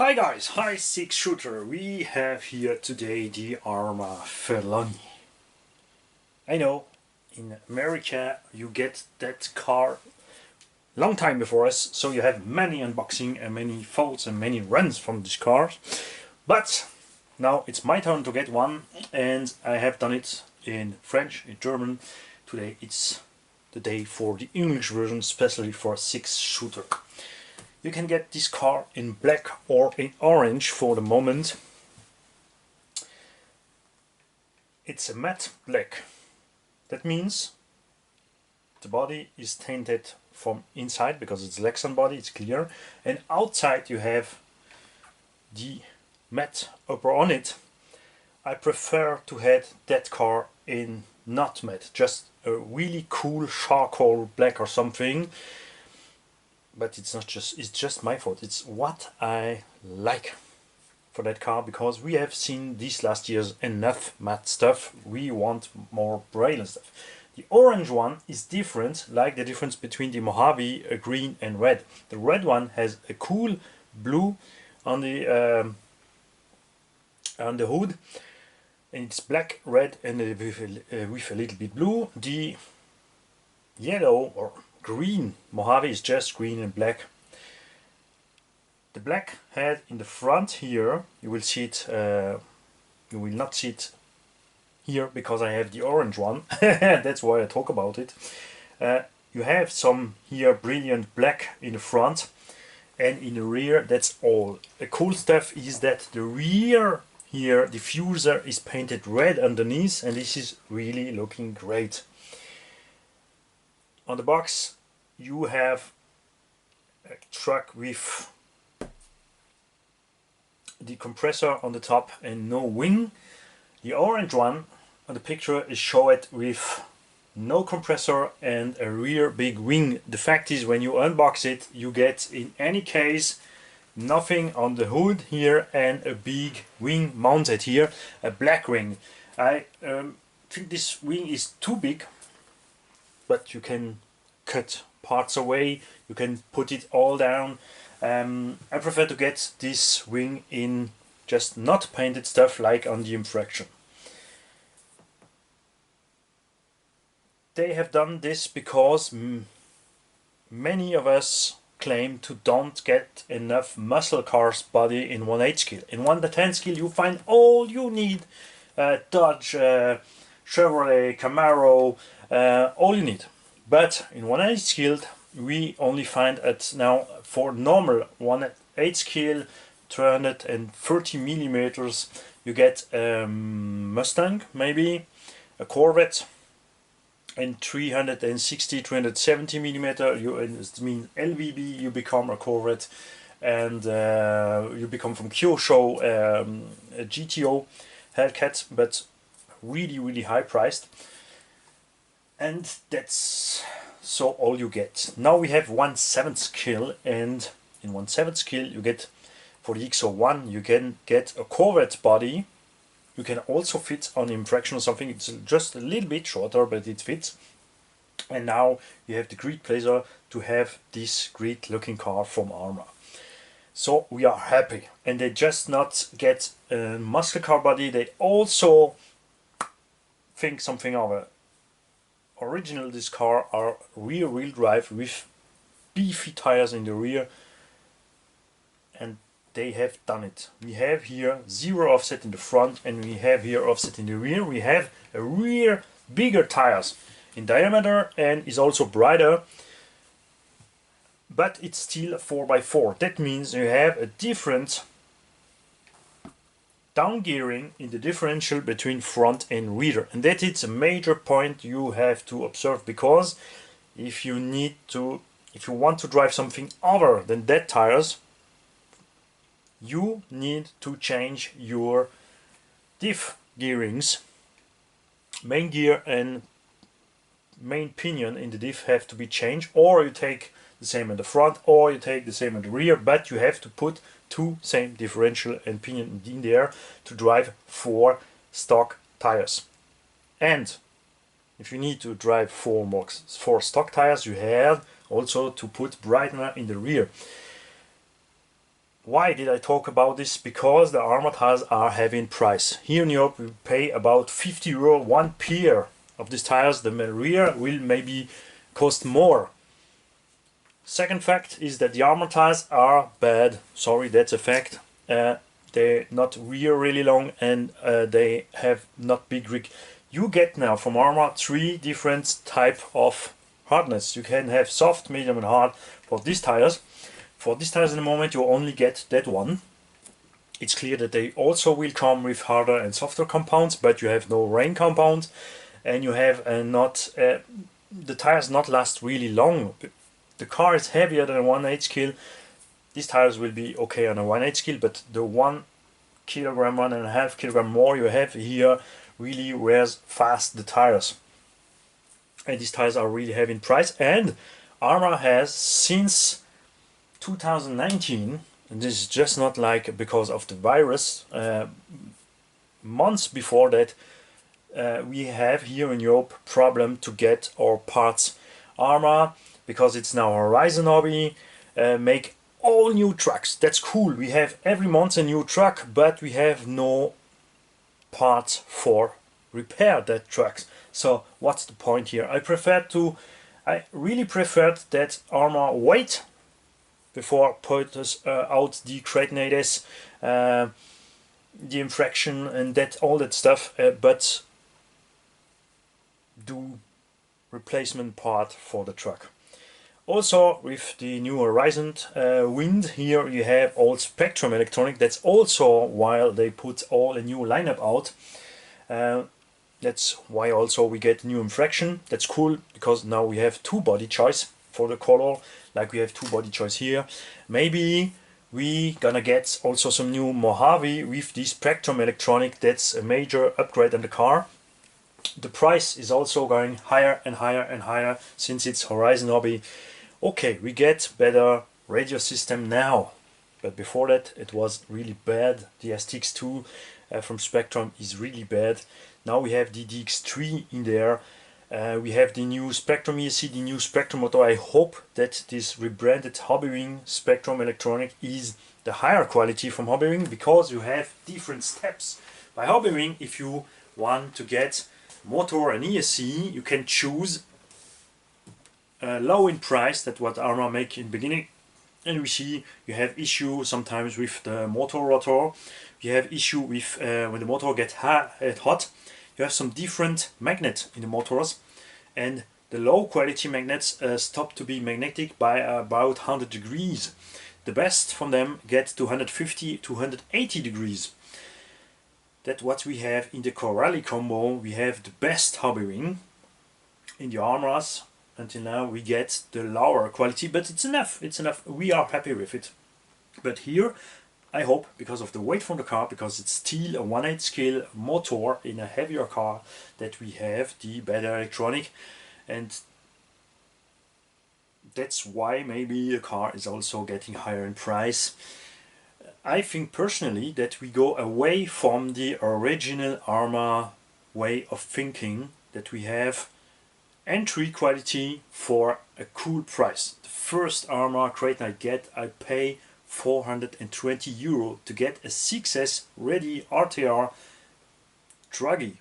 Hi guys, hi six-shooter. We have here today the ARRMA FELONY. I know, in America you get that car long time before us, so you have many unboxing and many photos and many runs from this car. But now it's my turn to get one, and I have done it in French, in German. Today it's the day for the English version, especially for six-shooter. You can get this car in black or in orange for the moment. It's a matte black. That means the body is tinted from inside because it's Lexan body, it's clear, and outside you have the matte upper on it. I prefer to have that car in not matte, just a really cool charcoal black or something. But it's not just, it's just my fault, it's what I like for that car, because we have seen these last years enough matte stuff. We want more brilliant stuff. The orange one is different, like the difference between the Mojave green and red. The red one has a cool blue on the hood, and it's black, red, and with a little bit blue. The yellow or green Mojave is just green and black. The black head in the front here, you will see it, you will not see it here because I have the orange one. That's why I talk about it. You have some here brilliant black in the front, and in the rear that's all. The cool stuff is that the rear here diffuser is painted red underneath, and this is really looking great. On the box you have a truck with the compressor on the top and no wing. The orange one on the picture is shown with no compressor and a rear big wing. The fact is, when you unbox it, you get in any case nothing on the hood here and a big wing mounted here, a black wing. I think this wing is too big, but you can cut parts away, you can put it all down. I prefer to get this wing in just not painted stuff like on the Infraction. They have done this because many of us claim to don't get enough muscle cars body in 1/8 scale. In 1/10 scale you find all you need. Dodge, Chevrolet, Camaro, all you need. But in 1/8 scale we only find at now, for normal 1/8 scale 330 millimeters, you get a Mustang, maybe a Corvette, and 360 370 millimeter you mean LVB, you become a Corvette, and you become from Kyosho a GTO Hellcat, but really high priced. And that's so all you get. Now we have 1/7 scale, and in 1/7 scale you get, for the XO1 you can get a Corvette body. You can also fit on Infraction or something. It's just a little bit shorter, but it fits. And now you have the great pleasure to have this great looking car from ARRMA. So we are happy, and they just not get a muscle car body, they also think something of a original. This car are rear-wheel drive with beefy tires in the rear, and they have done it. We have here zero offset in the front, and we have here offset in the rear. We have a rear bigger tires in diameter and is also brighter, but it's still 4x4. That means you have a different down gearing in the differential between front and rear, and that is a major point you have to observe, because if you want to drive something other than that tires, you need to change your diff gearings. Main gear and main pinion in the diff have to be changed, or you take the same in the front, or you take the same in the rear, but you have to put two same differential and pinion in there to drive 4 stock tires. And if you need to drive 4 stock tires, you have also to put brightener in the rear. why did I talk about this? Because the ARRMA tires are heavy in price. Here in Europe we pay about 50 euro one pair of these tires. The rear will maybe cost more. Second fact is that the ARRMA tires are bad. Sorry, that's a fact. They're not really long, and they have not big grip. You get now from ARRMA 3 different type of hardness. You can have soft, medium and hard for these tires. For these tires in the moment you only get that one. It's clear that they also will come with harder and softer compounds, but you have no rain compounds, and you have the tires not last really long. The car is heavier than a 1/8 scale. These tires will be okay on a 1/8 scale, but the 1 kilogram, 1.5 kilogram more you have here really wears fast the tires. And these tires are really heavy in price. And ARRMA has since 2019, and this is just not like because of the virus, months before that, we have here in Europe problem to get our parts. ARRMA, because it's now Horizon Hobby, make all new trucks. That's cool. We have every month a new truck, but we have no parts for repair that trucks. So what's the point here? I really preferred that ARRMA wait before put out the Soutenez, the infraction and that all that stuff, but do replacement part for the truck. Also with the new Horizon wind, here you have all Spectrum electronic. That's also why they put all a new lineup out. That's why also we get new infraction. That's cool because now we have two body choice for the color, like we have two body choice here. Maybe we gonna get also some new Mojave with the Spectrum electronic. That's a major upgrade on the car. The price is also going higher and higher and higher since it's Horizon Hobby. Okay, we get better radio system now, but before that it was really bad. The STX2 from Spectrum is really bad. Now we have the DX3 in there. We have the new Spectrum ESC, the new Spectrum motor. I hope that this rebranded Hobbywing Spectrum electronic is the higher quality from Hobbywing, because you have different steps. By Hobbywing, if you want to get motor and ESC, you can choose low in price, that's what ARRMA make in the beginning, and we see you have issue sometimes with the motor rotor. You have issue with when the motor gets hot. You have some different magnet in the motors, and the low quality magnets stop to be magnetic by about 100 degrees. The best from them get to 150 to 180 degrees. That's what we have in the Corrali combo. We have the best Hobbywing. In the ARRMAs until now we get the lower quality, but it's enough. It's enough. We are happy with it. But here I hope, because of the weight from the car, because it's still a 1/8 scale motor in a heavier car, that we have the better electronic, and that's why maybe the car is also getting higher in price. I think personally that we go away from the original ARRMA way of thinking, that we have entry quality for a cool price. The first ARRMA crate I get, I pay 420 euro to get a 6S ready RTR druggy.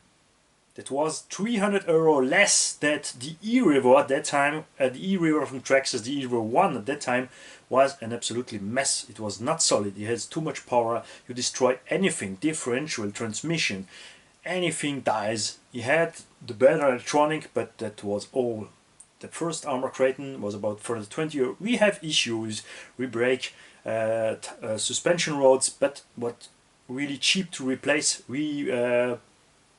That was 300 euro less than the E-River at that time. The E-River from Traxxas, the E-River 1 at that time, was an absolutely mess. It was not solid, it has too much power, you destroy anything, differential, transmission, anything dies. He had the better electronic, but that was all. The first ARRMA Kraton was about 420 euro. We have issues, we break suspension rods, but what really cheap to replace. We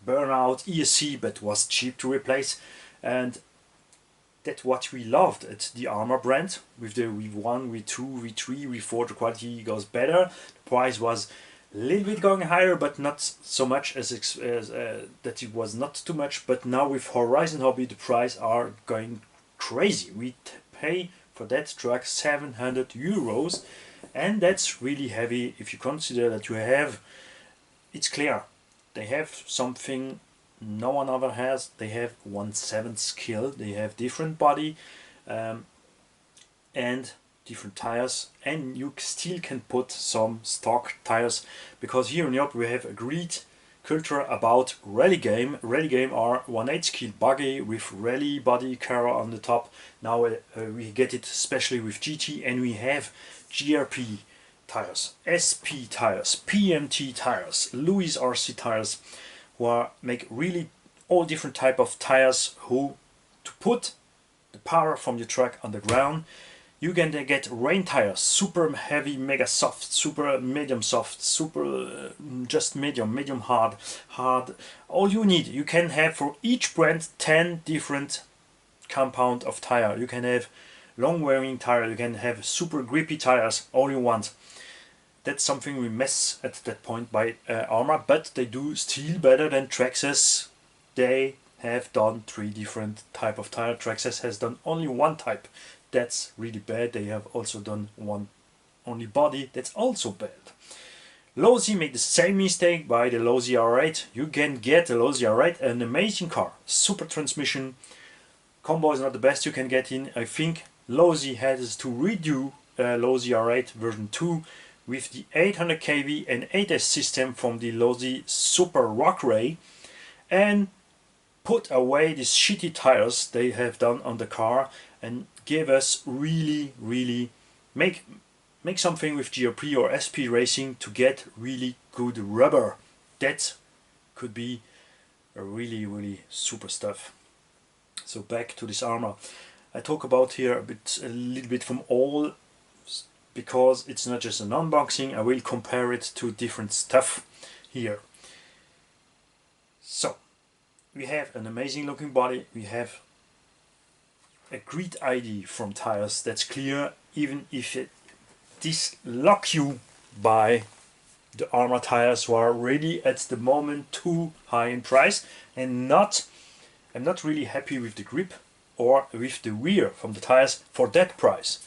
burn out ESC, but was cheap to replace, and that's what we loved at the ARRMA brand. With the V1, V2, V3, V4, the quality goes better. The price was a little bit going higher, but not so much as that it was not too much. But now with Horizon Hobby, the price are going crazy. We pay for that truck 700 euros, and that's really heavy if you consider that you have, it's clear, they have something no one other has. They have 1/7 scale, they have different body, and different tires, and you still can put some stock tires, because here in Europe we have a great culture about rally game. Rally game are 1/8 scale buggy with rally body car on the top. Now we get it especially with GT, and we have GRP tires, SP tires, PMT tires, Louis RC tires, who make really all different type of tires who to put the power from your truck on the ground. You can get rain tires, super heavy, mega soft, super medium soft, super just medium, medium hard, hard. All you need, you can have for each brand 10 different compound of tire. You can have long wearing tire, you can have super grippy tires, all you want. That's something we miss at that point by ARRMA, but they do still better than Traxxas. They have done 3 different type of tire. Traxxas has done only 1 type. That's really bad. They have also done 1 only body. That's also bad. Losi made the same mistake by the Losi R8. You can get a Losi R8, an amazing car, super transmission. Combo is not the best you can get in. I think Losi has to redo Losi R8 version 2 with the 800 kV and 8S system from the Losi Super Rock Ray, and put away these shitty tires they have done on the car and give us really make something with GRP or SP racing to get really good rubber. That could be a really super stuff. So back to this ARRMA. I talk about here a little bit from all, because it's not just an unboxing. I will compare it to different stuff here. So we have an amazing looking body, we have a great ID from tires, that's clear, even if it dislock you by the ARRMA tires, who are really at the moment too high in price, and I'm not really happy with the grip or with the wear from the tires for that price.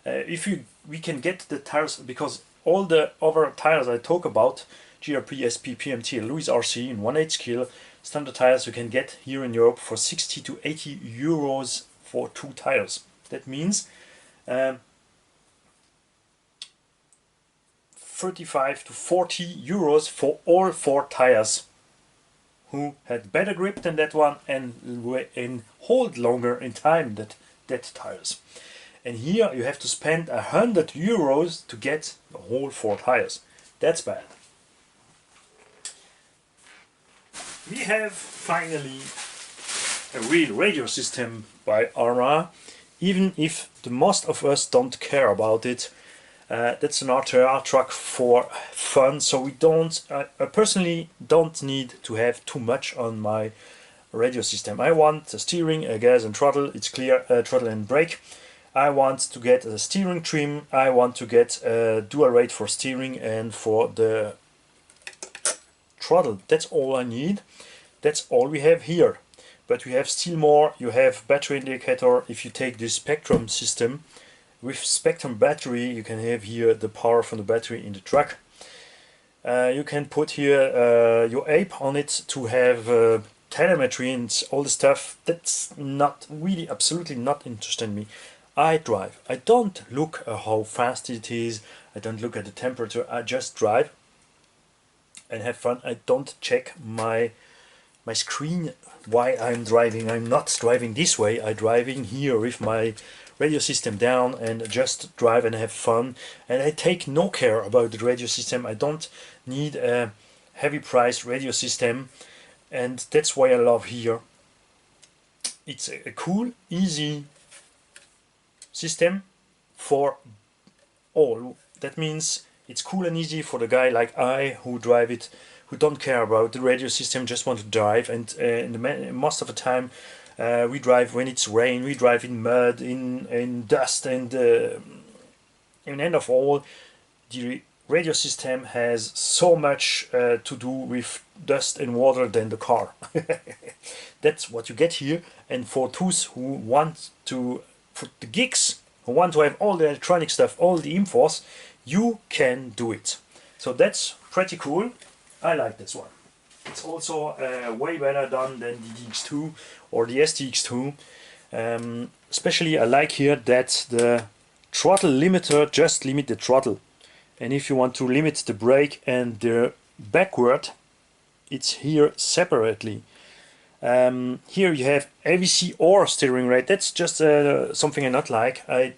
If we can get the tires, because all the other tires I talk about, GRP, SP, PMT, Louis RC in 1/8 scale standard tires, you can get here in Europe for 60 to 80 euros for 2 tires. That means 35 to 40 euros for all 4 tires, who had better grip than that one and hold longer in time than that tires. And here you have to spend 100 euros to get the whole 4 tires. That's bad. We have finally a real radio system by ARRMA, even if the most of us don't care about it. That's an RTR truck for fun, so we don't. I personally don't need to have too much on my radio system. I want a steering, a gas and throttle. It's clear, throttle and brake. I want to get a steering trim. I want to get a dual rate for steering and for the throttle. That's all I need. That's all we have here. But we have still more. You have battery indicator. If you take this Spectrum system, with Spectrum battery, you can have here the power from the battery in the truck. You can put here your app on it to have telemetry and all the stuff. That's not really, absolutely not interesting me. I drive. I don't look at how fast it is. I don't look at the temperature. I just drive and have fun. I don't check my screen while I'm driving. I'm not driving this way. I'm driving here with my radio system down and just drive and have fun. And I take no care about the radio system. I don't need a heavy price radio system, and that's why I love here. It's a cool, easy system for all. That means it's cool and easy for the guy like I who drive it, who don't care about the radio system, just want to drive. And most of the time we drive when it's rain, we drive in mud, in dust, and in end of all, the radio system has so much to do with dust and water than the car. That's what you get here. And for those who want to, for the geeks who want to have all the electronic stuff, all the infos, you can do it. So that's pretty cool. I like this one. It's also way better done than the DX2 or the STX2. Especially I like here that the throttle limiter, just limit the throttle. And if you want to limit the brake and the backward, it's here separately. Here you have AVC or steering rate. That's just something I not like. I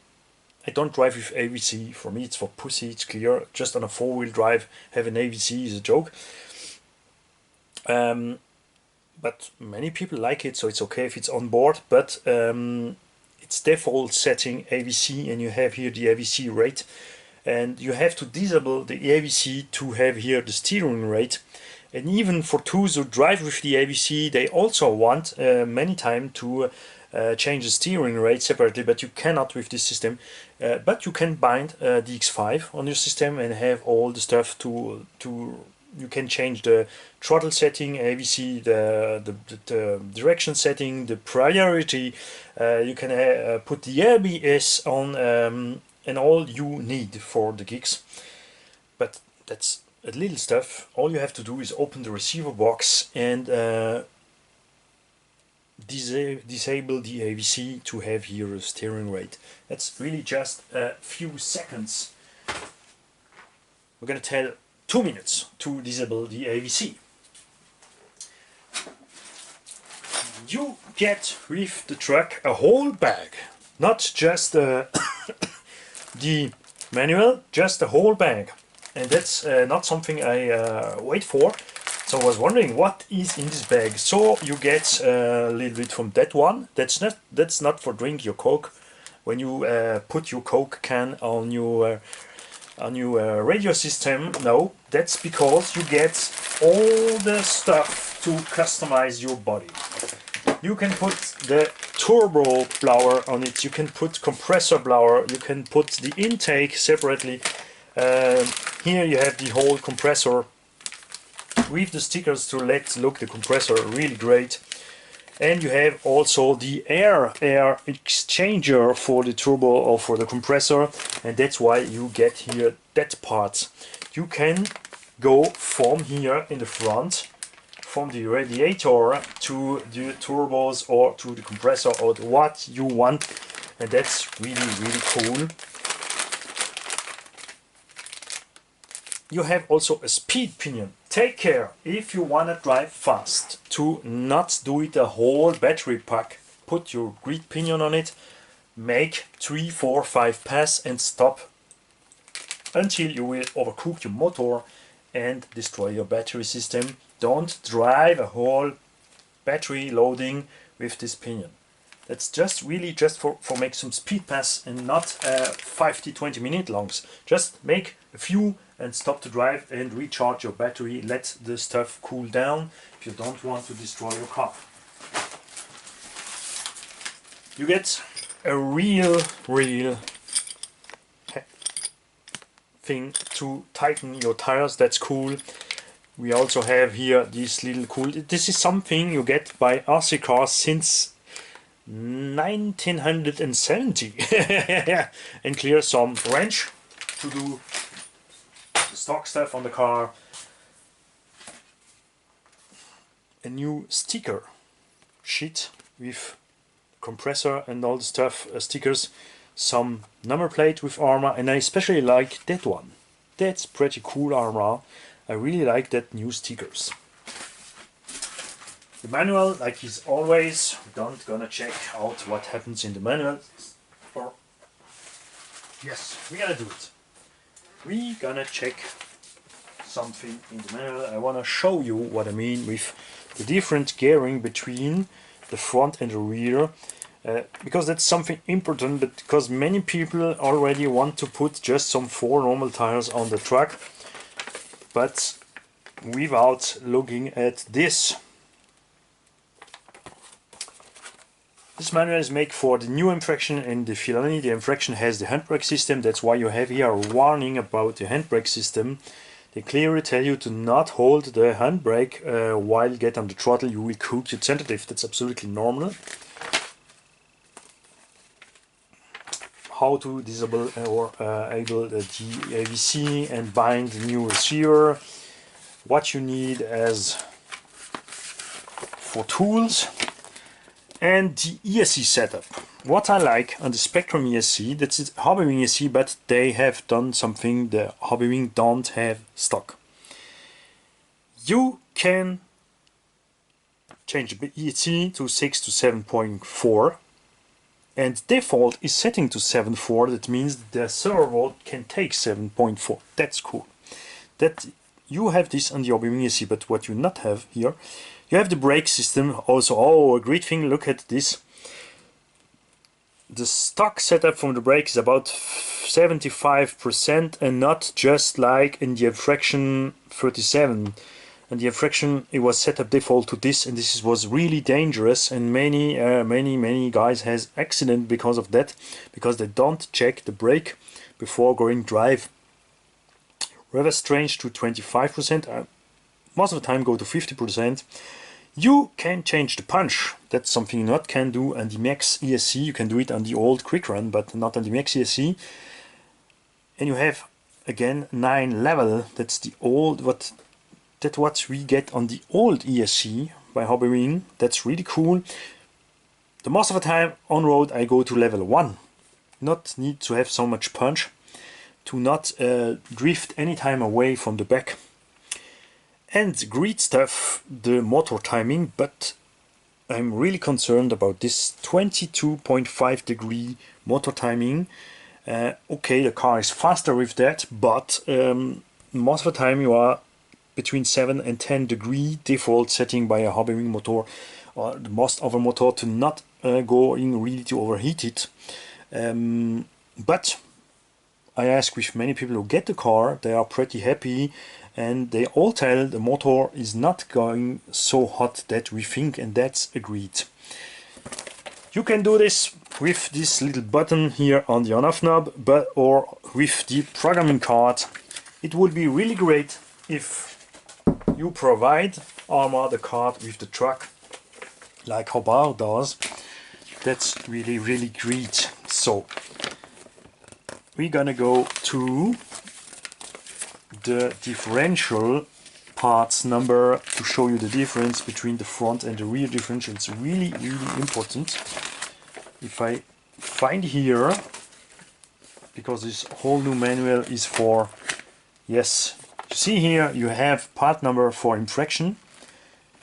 don't drive with AVC. For me it's for pussy, it's clear. Just on a four-wheel drive have an AVC is a joke. But many people like it, so it's okay if it's on board. But it's default setting AVC, and you have here the AVC rate. And you have to disable the AVC to have here the steering rate. And even for those who drive with the AVC, they also want many times to change the steering rate separately, but you cannot with this system. But you can bind the X5 on your system and have all the stuff to you can change the throttle setting, AVC, the direction setting, the priority. You can put the ABS on, and all you need for the gigs. But that's a little stuff. All you have to do is open the receiver box and disable the AVC to have here a steering rate. That's really just a few seconds. We're going to tell 2 minutes to disable the AVC. You get with the truck a whole bag, not just the manual, just the whole bag. And that's not something I wait for. So I was wondering what is in this bag. So you get a little bit from that one. That's not for drink your Coke. When you put your Coke can on your radio system, no, that's because you get all the stuff to customize your body. You can put the turbo blower on it, you can put compressor blower, you can put the intake separately. Here you have the whole compressor with the stickers to let look the compressor really great. And you have also the air exchanger for the turbo or for the compressor, and that's why you get here that part. You can go from here in the front, from the radiator to the turbos or to the compressor or what you want, and that's really cool. You have also a speed pinion. Take care if you want to drive fast to not do it a whole battery pack. Put your grid pinion on it, make 3, 4, 5 pass and stop until you will overcook your motor and destroy your battery system. Don't drive a whole battery loading with this pinion. That's just really just for make some speed pass and not 50-20 minute longs. Just make a few and stop to drive and recharge your battery. Let the stuff cool down if you don't want to destroy your car. You get a real thing to tighten your tires. That's cool. We also have here this little cool. This is something you get by RC cars since 1970. And clear some wrench to do the stock stuff on the car. A new sticker sheet with compressor and all the stuff, stickers, some number plate with ARRMA, and I especially like that one. That's pretty cool, ARRMA. I really like that new stickers. The manual, like is always, we don't gonna check out what happens in the manual. Or yes, we're gonna do it. We're gonna check something in the manual. I wanna show you what I mean with the different gearing between the front and the rear. Because that's something important, but because many people already want to put just some 4 normal tires on the truck, but without looking at this. This manual is made for the new infraction in the Felony. The infraction has the handbrake system. That's why you have here a warning about the handbrake system. They clearly tell you to not hold the handbrake while you get on the throttle. You will cook your tentative. That's absolutely normal. How to disable or enable the AVC and bind the new receiver. What you need as for tools. And the ESC setup. What I like on the Spectrum ESC, that's it, Hobbywing ESC, but they have done something the Hobbywing don't have stock. You can change the ESC to 6 to 7.4, and default is setting to 7.4. That means the servo can take 7.4. That's cool. That you have this on the Hobbywing ESC, but what you not have here, you have the brake system also. Oh, a great thing, look at this. The stock setup from the brake is about 75% and not just like in the fraction 37. And the fraction, it was set up default to this, and this was really dangerous, and many guys has accident because of that, because they don't check the brake before going drive. Reverse strange to 25%. Most of the time go to 50%. You can change the punch. That's something you not can do on the Max ESC. You can do it on the old Quick Run, but not on the Max ESC. And you have again 9 level. That's the old what we get on the old ESC by Hobbywing. That's really cool. The most of the time on road I go to level 1. Not need to have so much punch to not drift anytime away from the back. And great stuff, the motor timing, but I'm really concerned about this 22.5 degree motor timing. Okay, the car is faster with that, but most of the time you are between 7 and 10 degree default setting by a Hobbywing motor, or the most of a motor, to not going really to overheat it. But I ask with many people who get the car, they are pretty happy, and they all tell the motor is not going so hot that we think, and that's agreed. You can do this with this little button here on the on-off knob, or with the programming card. It would be really great if you provide ARRMA the card with the truck, like Hobart does. That's really great. So we're gonna go to the differential parts number to show you the difference between the front and the rear differential. It's really important. If I find here, because this whole new manual is for, yes, you see here you have part number for infraction,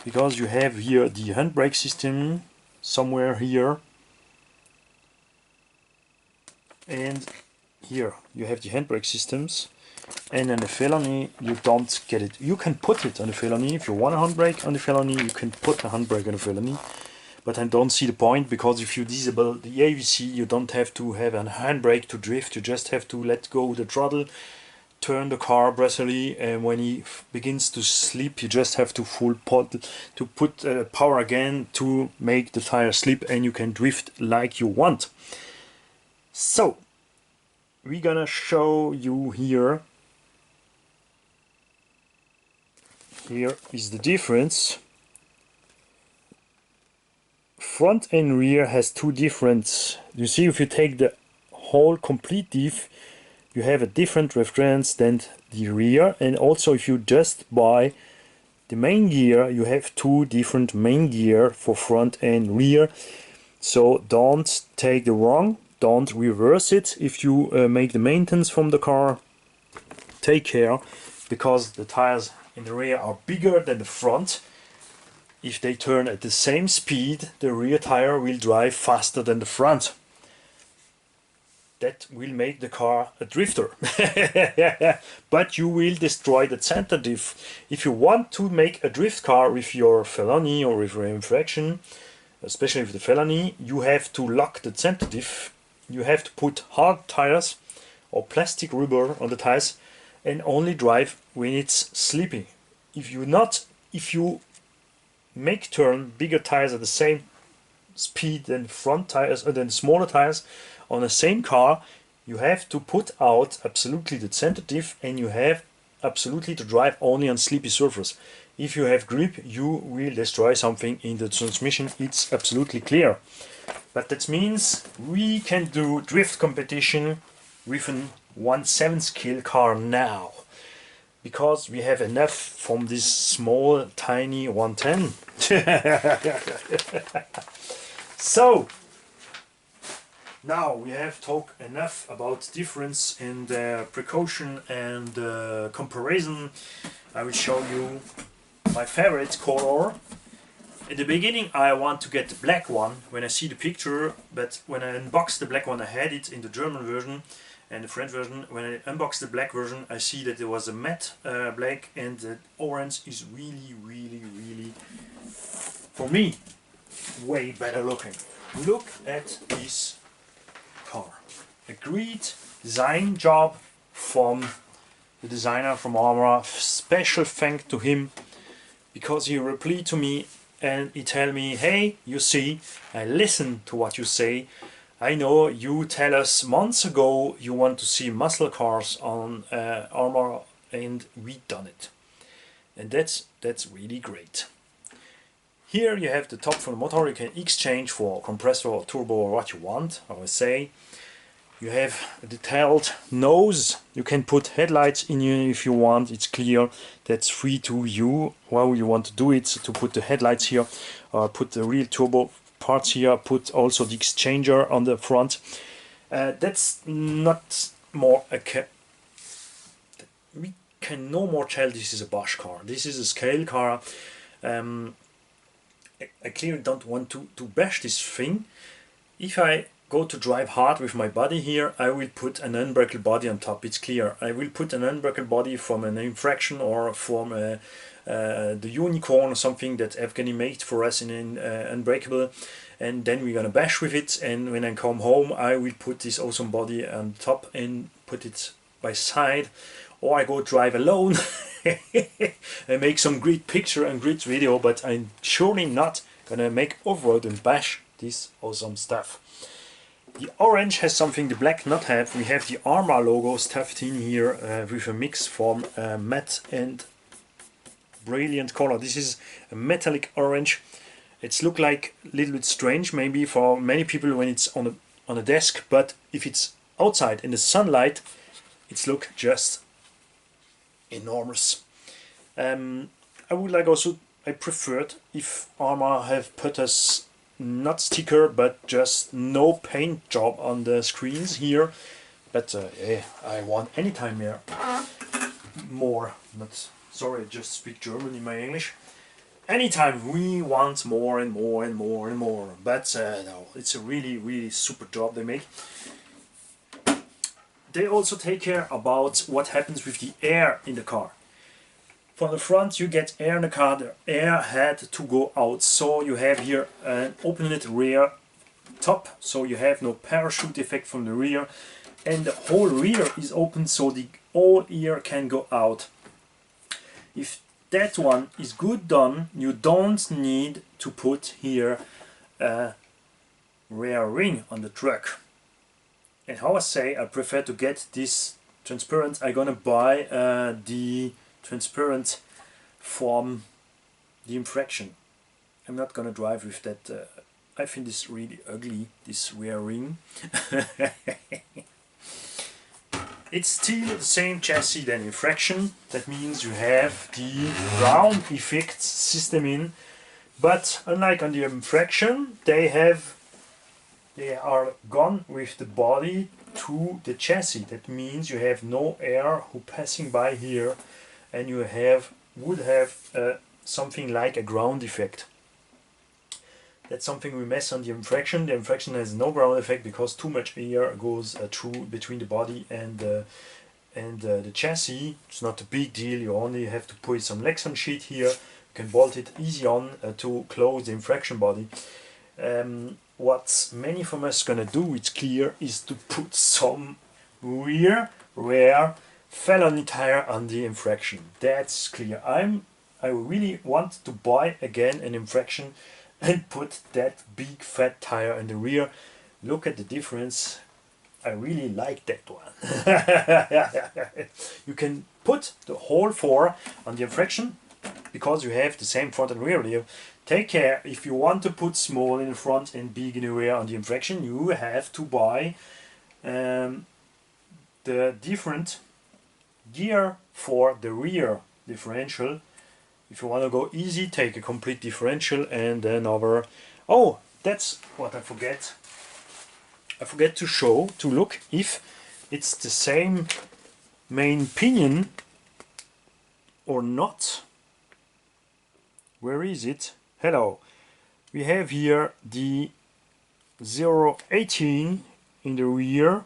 because you have here the handbrake system somewhere here, and here you have the handbrake systems. And on the Felony you don't get it. You can put it on the Felony if you want a handbrake on the Felony. You can put a handbrake on the Felony, but I don't see the point, because if you disable the AVC, you don't have to have a handbrake to drift. You just have to let go the throttle, turn the car brusquely, and when he begins to sleep, you just have to put power again to make the tire slip, and you can drift like you want. So we're gonna show you here. Here is the difference. Front and rear has two different. You see, if you take the whole complete diff, you have a different reference than the rear, and also if you just buy the main gear, you have two different main gear for front and rear. So don't take the wrong, don't reverse it. If you make the maintenance from the car, take care, because the tires in the rear are bigger than the front. If they turn at the same speed, the rear tire will drive faster than the front. That will make the car a drifter. But you will destroy the center diff. If you want to make a drift car with your Felony or with your infraction, especially with the Felony, you have to lock the center diff. You have to put hard tires or plastic rubber on the tires, and only drive when it's sleepy. If you make turn bigger tires at the same speed than front tires, or than smaller tires on the same car, you have to put out absolutely the center diff, and you have absolutely to drive only on sleepy surface. If you have grip, you will destroy something in the transmission. It's absolutely clear. But that means we can do drift competition with an 1/7 scale car now, because we have enough from this small tiny 110. So now we have talked enough about difference in the precaution and comparison. I will show you my favorite color. In the beginning I want to get the black one when I see the picture, but when I unbox the black one, I had it in the German version and the French version. When I unbox the black version, I see that there was a matte black, and the orange is really, for me, way better looking. Look at this car. A great design job from the designer from ARRMA. Special thanks to him, because he replied to me and he tell me, hey, you see, I listen to what you say. I know you tell us months ago you want to see muscle cars on ARRMA, and we done it. And that's really great. Here you have the top for the motor. You can exchange for compressor or turbo or what you want, I would say. You have a detailed nose. You can put headlights in here if you want. It's clear. That's free to you. How you want to do it, to put the headlights here, or put the real turbo parts here, put also the exchanger on the front. That's not more a we can no more tell this is a Bosch car. This is a scale car. I clearly don't want to bash this thing. If I go to drive hard with my body here, I will put an unbreakable body on top. It's clear. I will put an unbreakable body from an Infraction or from the Unicorn or something that Afghani made for us in Unbreakable, and then we're gonna bash with it. And when I come home, I will put this awesome body on top and put it by side, or I go drive alone and make some great picture and great video. But I'm surely not gonna make off-road and bash this awesome stuff. The orange has something the black not have. We have the ARRMA logo stuffed in here with a mix from matte and brilliant color. This is a metallic orange. It's look like a little bit strange maybe for many people when it's on a desk, but if it's outside in the sunlight, it's look just enormous. I would like also, I preferred if ARRMA have put us not sticker but just no paint job on the screens here, but yeah, I want anytime more, not sorry, I just speak German in my English. Anytime we want more and more and more and more, but no, it's a really super job they make. They also take care about what happens with the air in the car. From the front you get air in the car, the air had to go out, so you have here an open-it rear top, so you have no parachute effect from the rear, and the whole rear is open so the all air can go out. If that one is good done, you don't need to put here a rear ring on the truck. And how I say, I prefer to get this transparent. I'm gonna buy the transparent from the Infraction. I'm not gonna drive with that. I find this really ugly, this rear ring. It's still the same chassis than Infraction. That means you have the round effect system in, but unlike on the Infraction, they are gone with the body to the chassis. That means you have no air who passing by here, and you would have something like a ground effect. That's something we mess on the Infraction. The Infraction has no ground effect because too much air goes through between the body and the chassis. It's not a big deal. You only have to put some Lexan sheet here. You can bolt it easy on to close the Infraction body. What many from us gonna do, it's clear, is to put some rear Felony tire on the Infraction. That's clear. I really want to buy again an Infraction and put that big fat tire in the rear. Look at the difference. I really like that one. You can put the whole 4 on the Infraction because you have the same front and rear wheel. Take care, if you want to put small in the front and big in the rear on the Infraction, you have to buy the different gear for the rear differential. If you want to go easy, take a complete differential and then over. Oh, that's what I forget. I forget to show, to look if it's the same main pinion or not. Where is it? Hello. We have here the 018 in the rear,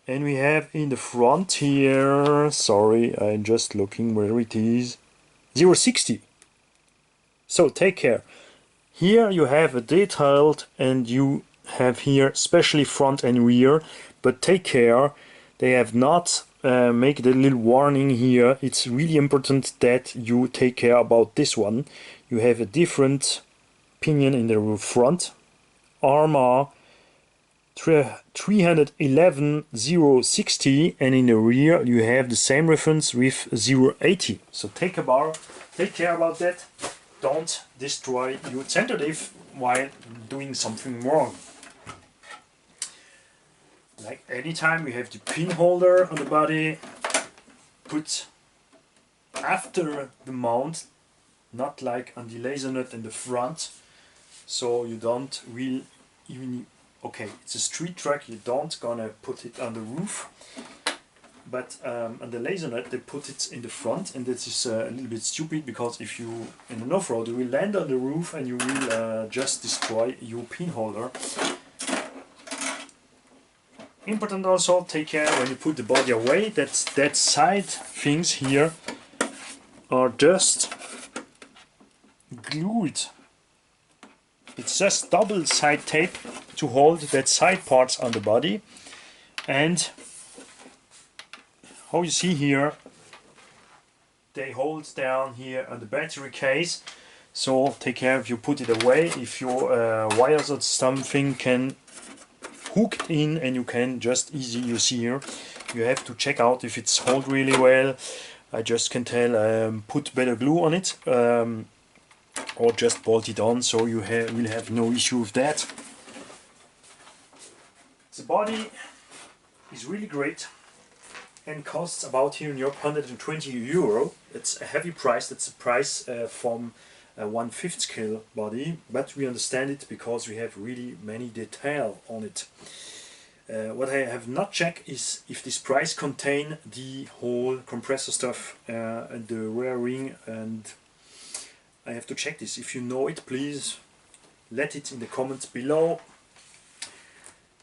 and we have in the front here, sorry, I'm just looking where it is, 060. So take care. Here you have a detailed, and you have here especially front and rear, but take care, they have not make the little warning here. It's really important that you take care about this one. You have a different pinion in the front, ARRMA 311-060, and in the rear you have the same reference with 080. So take care about that. Don't destroy your tentative while doing something wrong. Like anytime we have the pin holder on the body, put after the mount, not like on the laser nut in the front, so you don't will even, okay, it's a street truck, you don't gonna put it on the roof, but on the laser nut they put it in the front, and this is a little bit stupid, because if you in an off-road you will land on the roof and you will just destroy your pin holder. Important also, take care when you put the body away that side things here are just glued. It's just double side tape to hold that side parts on the body, and how you see here they hold down here on the battery case. So take care if you put it away, if your wires or something can hook in, and you can just easy, you see here, you have to check out if it's hold really well. I just can tell, put better glue on it, or just bolt it on, so you will have no issue with that. The body is really great and costs about here in Europe 120 euro. It's a heavy price. That's a price from a 1/5 scale body, but we understand it because we have really many detail on it. What I have not checked is if this price contain the whole compressor stuff and the rear ring, and I have to check this. If you know it, please let it in the comments below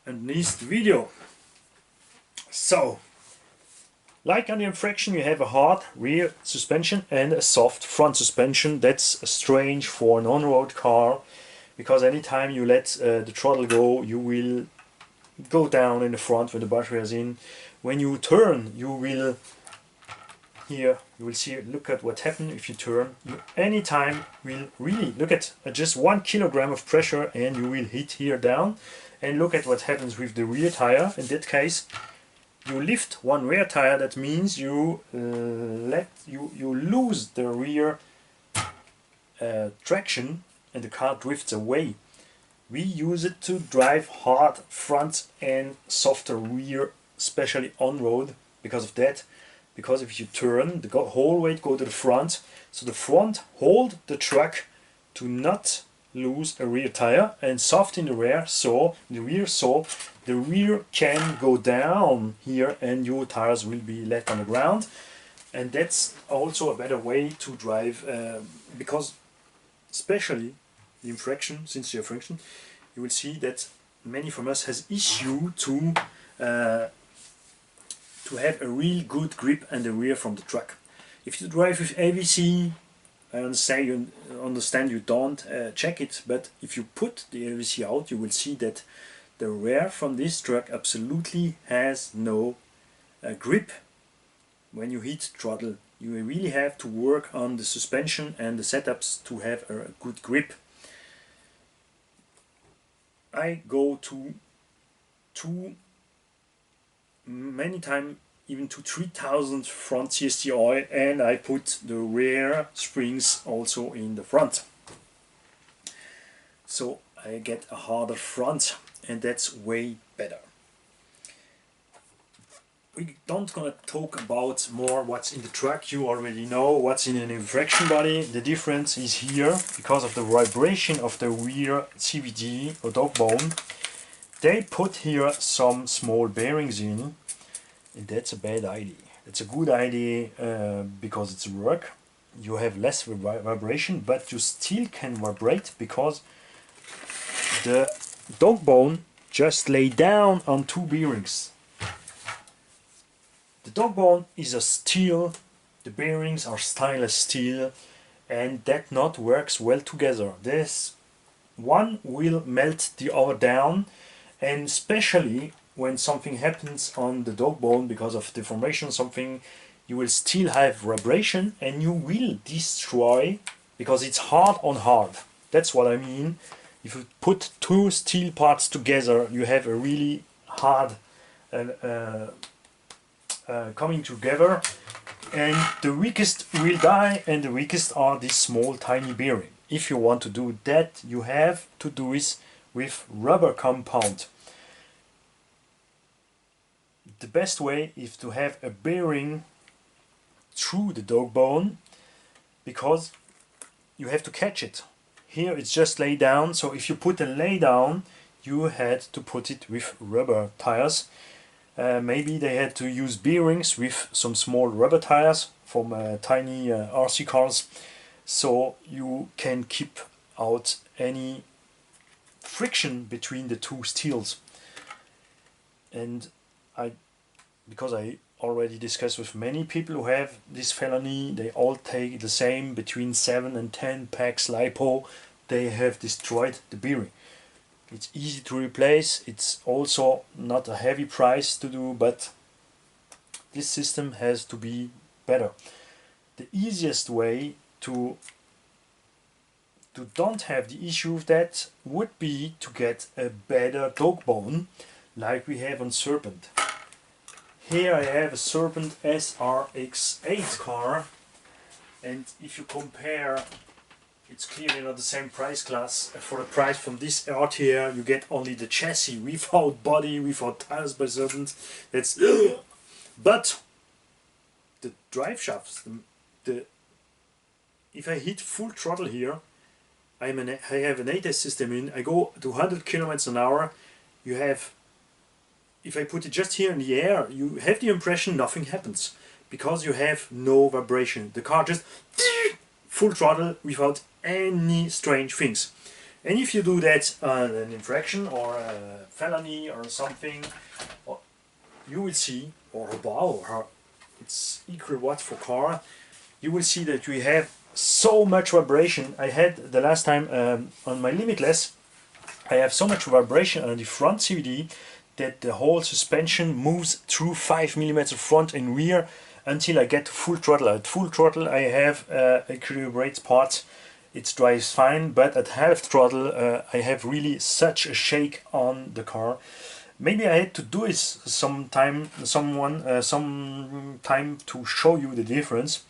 underneath the video. So, like on the Infraction, you have a hard rear suspension and a soft front suspension. That's strange for an on-road car, because anytime you let the throttle go, you will go down in the front when the battery is in. When you turn, you will here, you will see, look at what happens if you turn. You anytime will really, look at just 1 kilogram of pressure and you will hit here down. And look at what happens with the rear tire. In that case, you lift one rear tire, that means you lose the rear traction and the car drifts away. We use it to drive hard front and softer rear, especially on road, because of that. Because if you turn, the whole weight go to the front, so the front hold the truck to not lose a rear tire, and soft in the rear, so the rear can go down here and your tires will be left on the ground. And that's also a better way to drive, because especially the Infraction, since the Infraction, you will see that many from us has issue to have a real good grip and the rear from the truck. If you drive with AVC, I understand you don't check it, but if you put the AVC out, you will see that the rear from this truck absolutely has no grip when you hit throttle. You really have to work on the suspension and the setups to have a good grip. I go to many times even to 3000 front CST oil, and I put the rear springs also in the front, so I get a harder front, and that's way better. we don't gonna talk about more what's in the truck. You already know what's in an infraction body. The difference is here because of the vibration of the rear CVT or dog bone. They put here some small bearings in, and that's a bad idea. It's a good idea because it's work. You have less vibration, but you still can vibrate because the dog bone just lay down on two bearings. The dog bone is a steel, the bearings are stainless steel, and that not works well together. This one will melt the other down, and especially when something happens on the dog bone because of deformation or something, you will still have vibration and you will destroy because it's hard on hard. That's what I mean. If you put two steel parts together, you have a really hard coming together, and the weakest will die, and the weakest are these small tiny bearing. If you want to do that, you have to do it with rubber compound. The best way is to have a bearing through the dog bone because you have to catch it. Here it's just lay down, so if you put a lay down, you had to put it with rubber tires. Maybe they had to use bearings with some small rubber tires from tiny RC cars, so you can keep out any friction between the two steels. And because I already discussed with many people who have this felony, they all take the same between 7 and 10 packs LiPo. They have destroyed the bearing. It's easy to replace, it's also not a heavy price to do, but this system has to be better. The easiest way to don't have the issue of that would be to get a better dog bone like we have on Serpent. Here I have a Serpent SRX8 car, and if you compare, it's clearly not the same price class. For the price from this art here, you get only the chassis without body, without tires by Serpent. That's but the drive shafts, if I hit full throttle here, I have an ATES system in, I go to 100 kilometers an hour, you have, if I put it just here in the air, you have the impression nothing happens because you have no vibration. The car just full throttle without any strange things. And if you do that on an infraction or a felony or something, you will see, or a bow, or it's equal what for car, you will see that we have so much vibration. I had the last time on my Limitless, I have so much vibration on the front CVT that the whole suspension moves through 5 mm front and rear until I get to full throttle. At full throttle I have equilibrate part, it drives fine, but at half throttle I have really such a shake on the car. Maybe I had to do it sometime to show you the difference.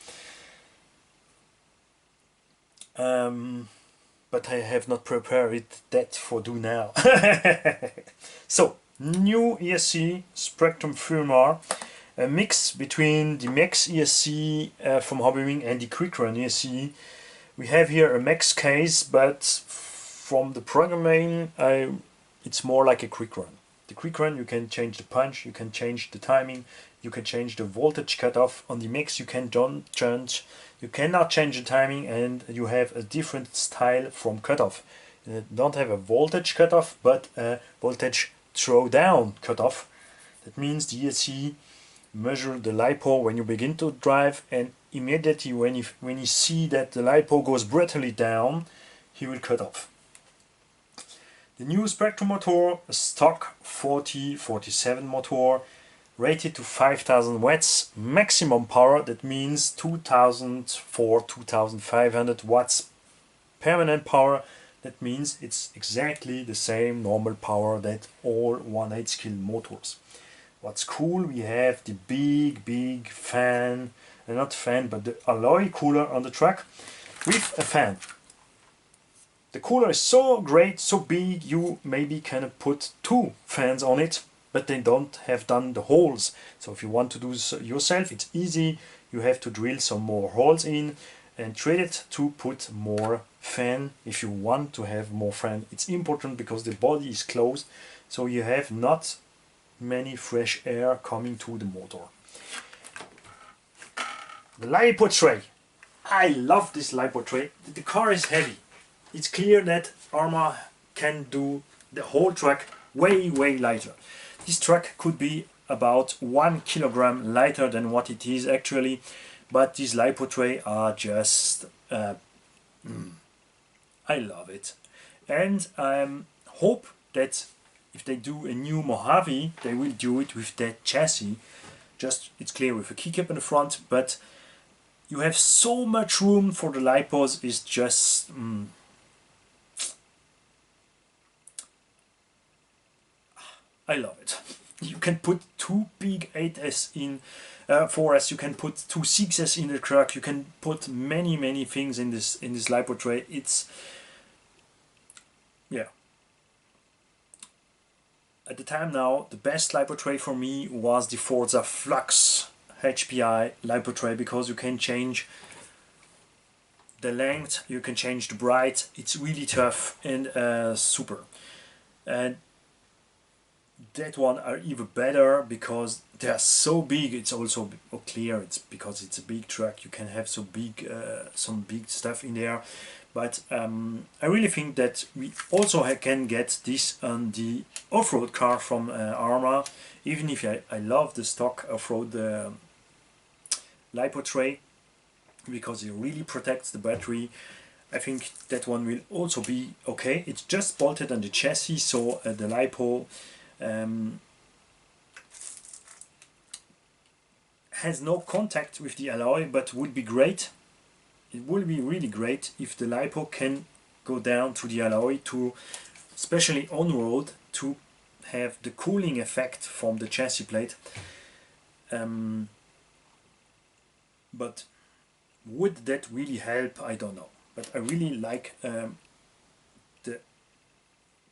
But I have not prepared that for do now. So, new Esc Spectrum Firmware, a mix between the Max Esc from Hobbywing and the Quick Run Esc. We have here a Max case, but from the programming, it's more like a Quick Run. The Quick Run, you can change the punch, you can change the timing, you can change the voltage cutoff. On the Max, you cannot change the timing, and you have a different style from cutoff. You don't have a voltage cutoff, but a voltage throwdown cutoff. That means the Esc measure the LiPo when you begin to drive, and immediately when you see that the LiPo goes brutally down, he will cut off. The new Spectrum motor, a stock 4047 motor, rated to 5000 watts maximum power. That means 2400-2500 watts permanent power. That means it's exactly the same normal power that all 1/8 scale motors. What's cool, we have the big fan, not fan, but the alloy cooler on the truck with a fan. The cooler is so great, so big, you maybe can put 2 fans on it. but they don't have done the holes. So if you want to do this yourself, it's easy. You have to drill some more holes in and treat it to put more fan. If you want to have more fan, it's important because the body is closed, so you have not many fresh air coming to the motor. The lipo tray. I love this lipo tray. The car is heavy. It's clear that ARRMA can do the whole truck way lighter. This truck could be about 1 kilogram lighter than what it is actually, but these lipo tray are just I love it, and I hope that if they do a new Mojave, they will do it with that chassis. Just, it's clear, with a keycap in the front, but you have so much room for the lipos. Is just I love it. You can put 2 big 8S in 4S, you can put 2 6S in the truck, you can put many things in this lipo tray. It's, yeah. At the time now, the best lipo tray for me was the Forza Flux HPI lipo tray, because you can change the length, you can change the bright. It's really tough and super. And that one are even better because they are so big. It's also clear, it's because it's a big truck, you can have so big some big stuff in there. But I really think that we also can get this on the off-road car from ARRMA, even if I love the stock off-road lipo tray, because it really protects the battery. I think that one will also be okay. It's just bolted on the chassis, so the lipo has no contact with the alloy, but would be great. It will be really great if the lipo can go down to the alloy, to especially on road, to have the cooling effect from the chassis plate. But would that really help? I don't know. But I really like the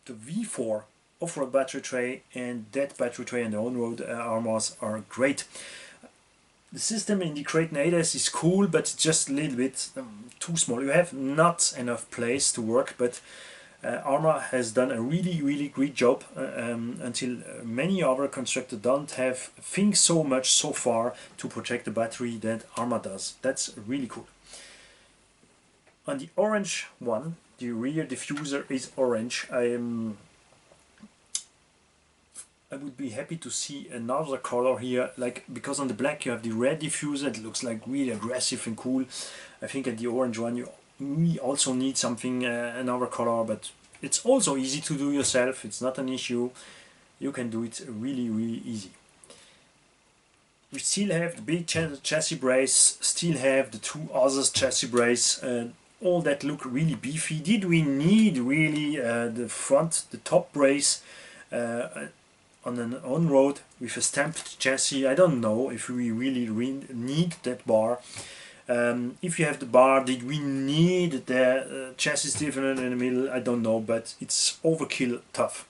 V4 off-road battery tray, and that battery tray and the on-road ARRMAs are great. The system in the Crate 8S is cool, but it's just a little bit too small. You have not enough place to work, but ARRMA has done a really great job until many other constructors don't have things so much so far to protect the battery that ARRMA does. That's really cool. On the orange one, the rear diffuser is orange. I would be happy to see another color here, like, because on the black you have the red diffuser, it looks like really aggressive and cool. I think at the orange one we also need something, another color, but it's also easy to do yourself. It's not an issue. You can do it really easy. We still have the big chassis brace, still have the 2 others chassis brace, all that look really beefy. Did we need really the top brace on an on-road with a stamped chassis? I don't know if we really need that bar. If you have the bar, did we need the chassis stiffener in the middle? I don't know, but it's overkill tough.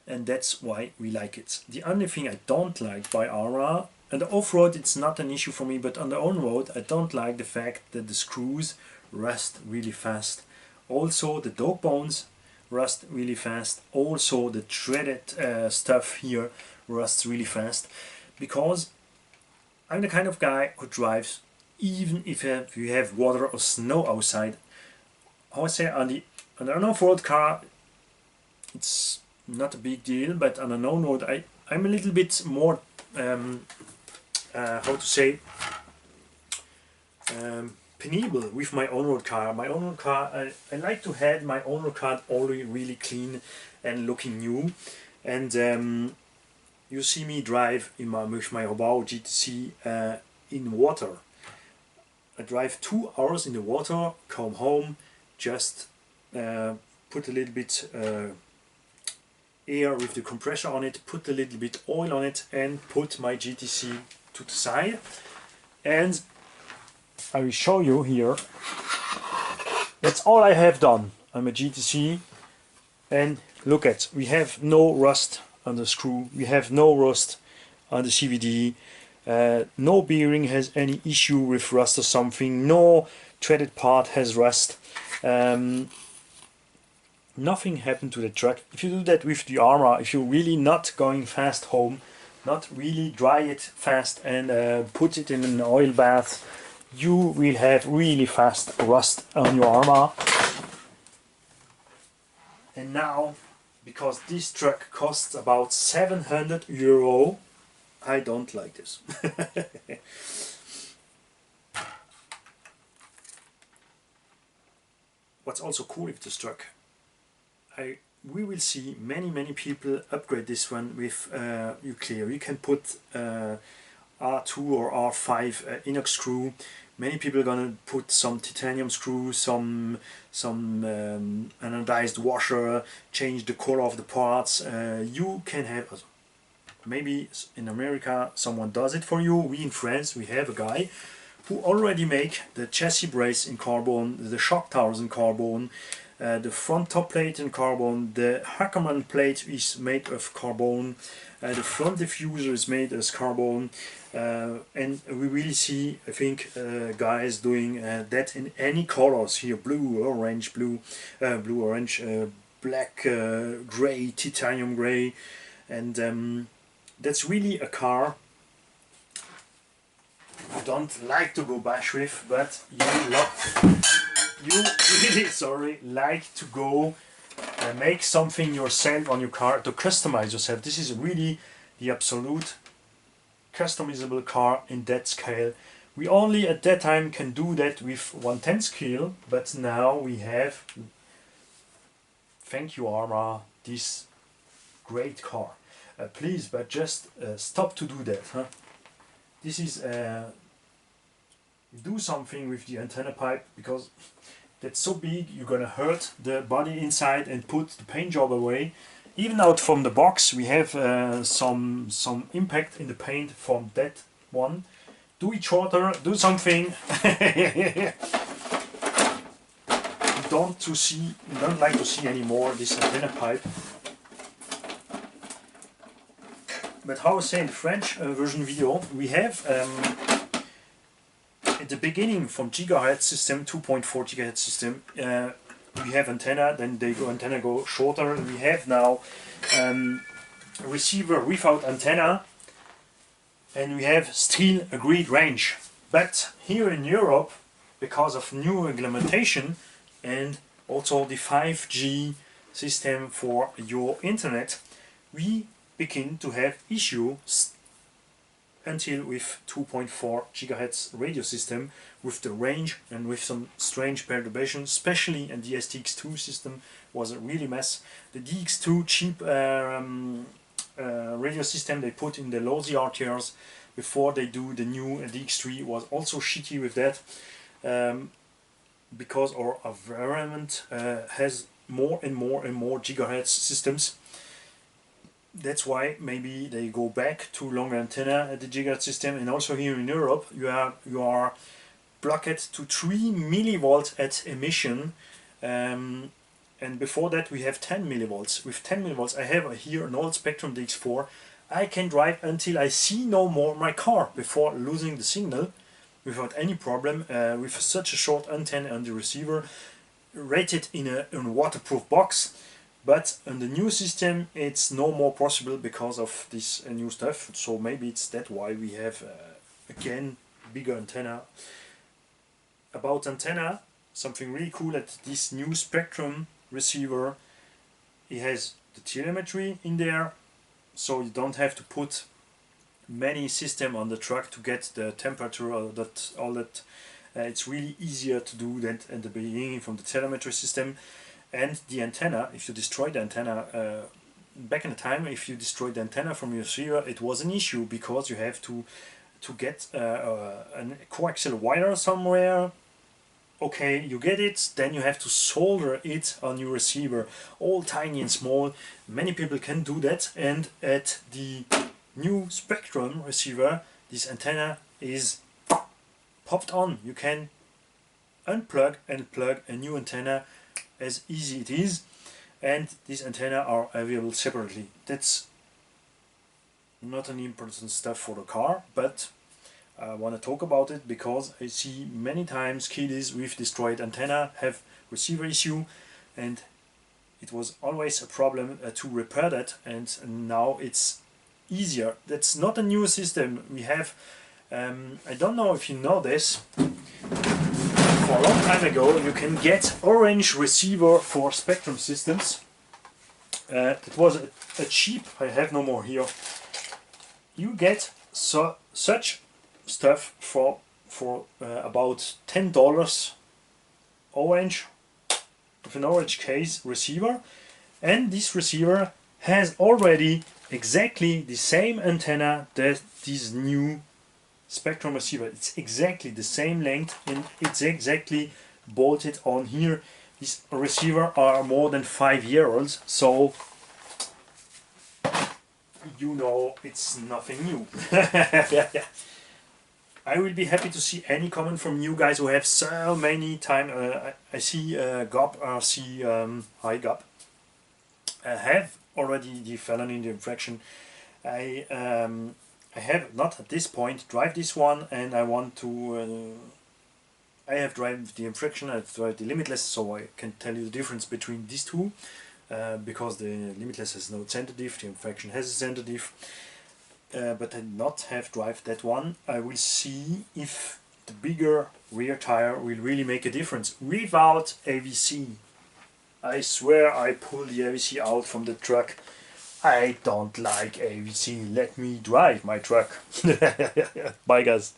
And that's why we like it. The only thing I don't like by ARRMA, and the off-road it's not an issue for me, but on the on-road I don't like the fact that the screws rust really fast. Also the dog bones rust really fast. Also the threaded stuff here rusts really fast, because I'm the kind of guy who drives even if you have water or snow outside. How I say, on an off-road car it's not a big deal, but on an on-road I'm a little bit more how to say, penable with my on-road car. My on-road car, I like to have my on-road car already really clean and looking new. And you see me drive with my Robau GTC in water. I drive 2 hours in the water, come home, just put a little bit air with the compressor on it, put a little bit oil on it, and put my GTC to the side. And I will show you here. That's all I have done on my GTC. And look at, we have no rust on the screw, we have no rust on the CVD, no bearing has any issue with rust or something, no threaded part has rust, nothing happened to the truck. If you do that with the ARRMA, if you're really not going fast home, not really dry it fast and put it in an oil bath, you will have really fast rust on your ARRMA. And now, because this truck costs about 700 euro, I don't like this. What's also cool with this truck, we will see many people upgrade this one with nuclear. You can put R2 or R5 inox screw. Many people are gonna put some titanium screw, some anodized washer, change the color of the parts. You can have, maybe in America someone does it for you. We in France, we have a guy who already make the chassis brace in carbon, the shock towers in carbon, the front top plate in carbon, the Ackerman plate is made of carbon, the front diffuser is made as carbon, and we really see, I think, guys doing that in any colors here: blue, orange, orange, black, gray, titanium gray, and that's really a car I don't like to go bash with, but you really like to go make something yourself on your car, to customize yourself. This is really the absolute customizable car in that scale. We only at that time can do that with 1/10 scale, but now we have, thank you ARRMA, this great car. Please, but just stop to do that. Huh? This is do something with the antenna pipe, because that's so big you're gonna hurt the body inside and put the paint job away. Even out from the box we have some impact in the paint from that one. Do it shorter, do something. Don't like to see anymore this antenna pipe. But how I say in the French version video, we have at the beginning from gigahertz system, 2.4 gigahertz system, we have antenna, then antenna go shorter. We have now receiver without antenna, and we have still agreed range. But here in Europe, because of new implementation and also the 5G system for your internet, we begin to have issues until with 2.4 gigahertz radio system with the range and with some strange perturbations, especially in the STX2 system was a really mess. The DX2 cheap radio system they put in the low ZRTRs before they do the new DX3 was also shitty with that, because our environment has more and more gigahertz systems. That's why maybe they go back to longer antenna at the gigahertz system. And also here in Europe you are blocked to 3 millivolts at emission, and before that we have 10 millivolts. With 10 millivolts I have here an old Spectrum DX4. I can drive until I see no more my car before losing the signal without any problem, with such a short antenna on the receiver, rated in a waterproof box. But on the new system it's no more possible because of this new stuff. So maybe it's that why we have again bigger antenna. About antenna, something really cool at this new Spectrum receiver, it has the telemetry in there, so you don't have to put many system on the truck to get the temperature or all that. It's really easier to do that at the beginning from the telemetry system. And the antenna, if you destroy the antenna, back in the time, if you destroyed the antenna from your receiver, it was an issue because you have to get a coaxial wire somewhere. Okay, you get it, then you have to solder it on your receiver, all tiny and small. Many people can do that, and at the new Spectrum receiver, this antenna is popped on. You can unplug and plug a new antenna as easy it is, and these antenna are available separately. That's not an important stuff for the car, but I want to talk about it because I see many times kiddies with destroyed antenna have receiver issue, and it was always a problem to repair that, and now it's easier. That's not a new system we have. I don't know if you know this. For a long time ago you can get orange receiver for Spectrum systems. It was a cheap, I have no more here. You get such stuff for about $10 orange, with an orange case receiver, and this receiver has already exactly the same antenna that this new Spectrum receiver. It's exactly the same length and it's exactly bolted on here. These receivers are more than 5 years old, so you know it's nothing new. I will be happy to see any comment from you guys who have so many time. I see Gob, hi Gob, have already the felony, the infraction. I have not at this point drive this one, and I want to. I have drive the infraction, I've drive the limitless, so I can tell you the difference between these two. Because the limitless has no center diff, the infraction has a center diff. But I not have drive that one. I will see if the bigger rear tire will really make a difference without AVC. I swear I pull the AVC out from the truck. I don't like AVC. Let me drive my truck. Bye guys.